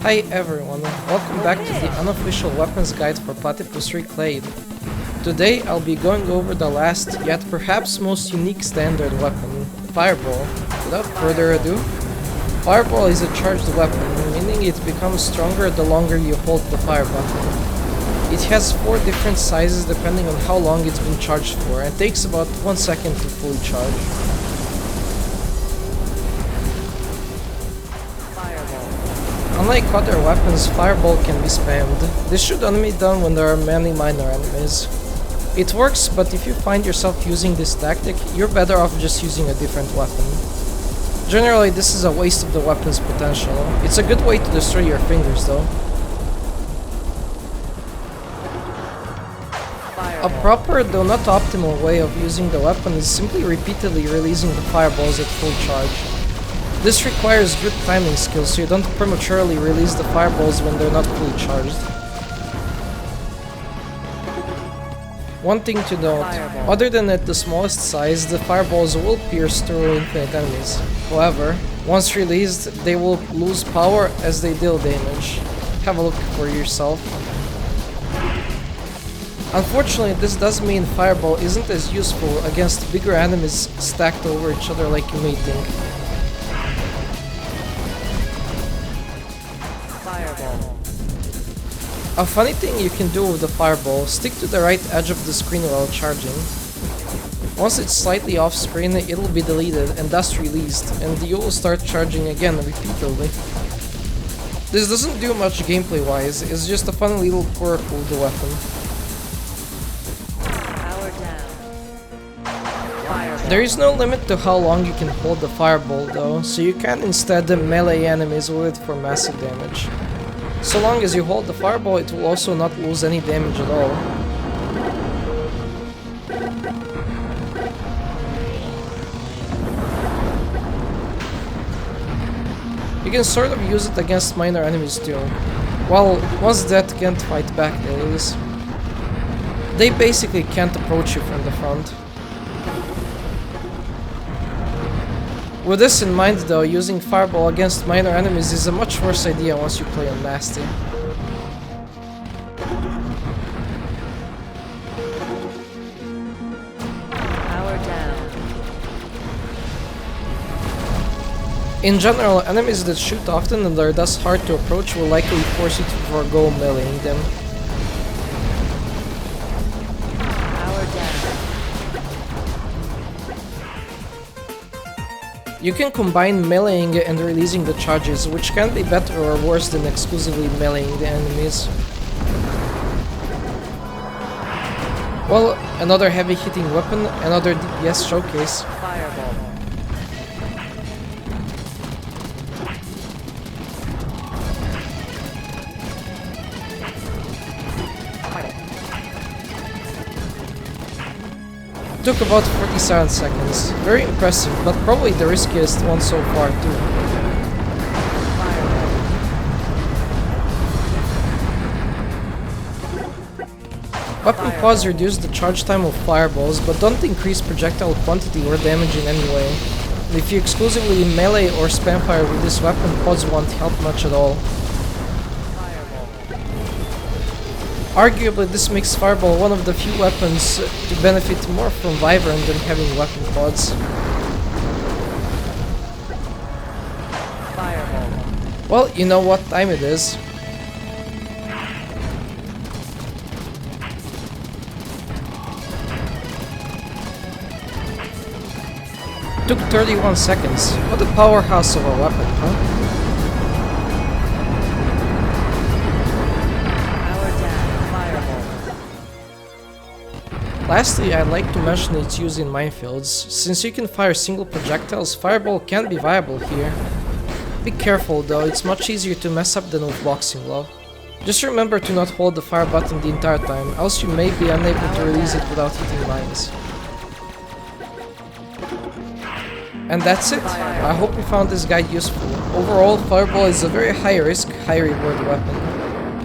Hi everyone, welcome back to the unofficial weapons guide for Platypus Reclayed. Today I'll be going over the last, yet perhaps most unique standard weapon, Fireball. Without further ado, Fireball is a charged weapon, meaning it becomes stronger the longer you hold the fire button. It has 4 different sizes depending on how long it's been charged for, and takes about 1 second to fully charge. Unlike other weapons, Fireball can be spammed. This should only be done when there are many minor enemies. It works, but if you find yourself using this tactic, you're better off just using a different weapon. Generally, this is a waste of the weapon's potential. It's a good way to destroy your fingers though. A proper, though not optimal, way of using the weapon is simply repeatedly releasing the fireballs at full charge. This requires good timing skills so you don't prematurely release the fireballs when they're not fully charged. One thing to note, other than at the smallest size, the fireballs will pierce through infinite enemies. However, once released, they will lose power as they deal damage. Have a look for yourself. Unfortunately, this does mean Fireball isn't as useful against bigger enemies stacked over each other like you may think. A funny thing you can do with the Fireball, stick to the right edge of the screen while charging. Once it's slightly off screen, it'll be deleted and thus released, and you will start charging again repeatedly. This doesn't do much gameplay wise, it's just a fun little quirk with the weapon. There is no limit to how long you can hold the Fireball though, so you can instead melee enemies with it for massive damage. So long as you hold the Fireball, it will also not lose any damage at all. You can sort of use it against minor enemies too. Well, ones that can't fight back, that is. They basically can't approach you from the front. With this in mind though, using Fireball against minor enemies is a much worse idea once you play on Nasty. Power down. In general, enemies that shoot often and are thus hard to approach will likely force you to forego meleeing them. You can combine meleeing and releasing the charges, which can be better or worse than exclusively meleeing the enemies. Well, another heavy hitting weapon, another DPS showcase. Fireball. Took about 47 seconds. Very impressive, but probably the riskiest one so far too. Weapon pods reduce the charge time of fireballs, but don't increase projectile quantity or damage in any way. If you exclusively melee or spam fire with this weapon, pods won't help much at all. Arguably, this makes Fireball one of the few weapons to benefit more from Wyvern than having weapon pods. Fireball. Well, you know what time it is. Took 31 seconds. What a powerhouse of a weapon, huh? Lastly, I'd like to mention its use in minefields. Since you can fire single projectiles, Fireball can be viable here. Be careful though, it's much easier to mess up than with Boxing Glove. Just remember to not hold the fire button the entire time, else you may be unable to release it without hitting mines. And that's it. I hope you found this guide useful. Overall, Fireball is a very high risk, high reward weapon.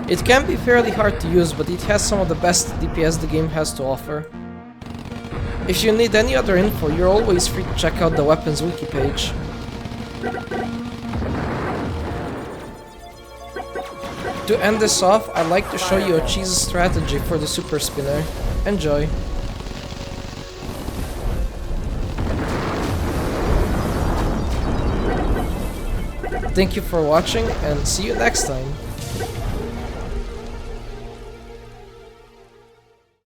It can be fairly hard to use, but it has some of the best DPS the game has to offer. If you need any other info, you're always free to check out the weapons wiki page. To end this off, I'd like to show you a cheesy strategy for the super spinner. Enjoy! Thank you for watching and see you next time!